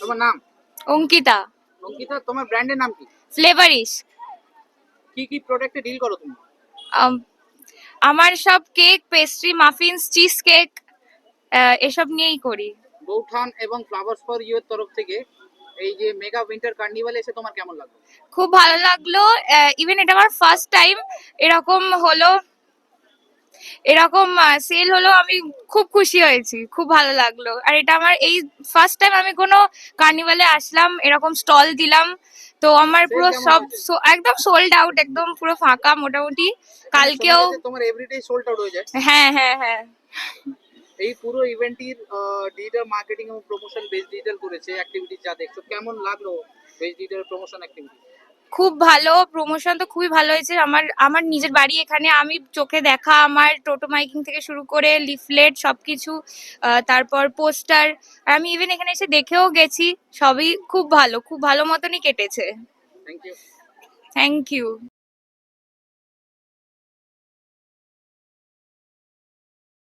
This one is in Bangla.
তোমার নাম? অঙ্কিতা। অঙ্কিতা, তোমার ব্র্যান্ডের নাম কি? ফ্লেভারিশ। কি প্রোডাক্টে ডিল করো তুমি? আমার সব cake, pastry, muffins, cheese cake এসব নিয়েই করি। বৌঠান এবং ফ্লাওয়ার্স ফর ইউ এর তরফ থেকে এই যে মেগা উইন্টার কার্নিভাল এসে তোমার কেমন লাগলো? খুব ভালো লাগলো। ইভেন এটা আমার ফার্স্ট টাইম এরকম হলো, এরকম সেল হলো। আমি খুব খুশি হয়েছি, খুব ভালো লাগলো। আর এটা আমার এই ফার্স্ট টাইম আমি কোনো কার্নিভালে আসলাম, এরকম স্টল দিলাম। তো আমার সেল পুরো কেমন সব হয়েছে? একদম সোল্ড আউট, একদম পুরো ফাঁকা মোটামুটি। এখানে শোনা কালকেও। যাচ্ছে তোমার এভরিডে সোল্ড আউট হয়ে যায়। হ্যাঁ হ্যাঁ হ্যাঁ। এই পুরো ইভেন্টটির ডিজিটাল মার্কেটিং এবং প্রমোশন বেস ডিজিটাল করেছে অ্যাক্টিভিটি, যা দেখছো কেমন লাগলো বেস ডিজিটাল প্রমোশন অ্যাক্টিভিটি? খুব ভালো প্রমোশন, তো খুবই ভালো হয়েছে। আমার আমার নিজের বাড়ি এখানে, আমি চোখে দেখা আমার টোটো মাইকিং থেকে শুরু করে লিফলেট সবকিছু, তারপর পোস্টার, আর আমি ইভেন এখানে এসে দেখেও গেছি। সবই খুব ভালো, খুব ভালো মতনই কেটেছে। Thank you. Thank you.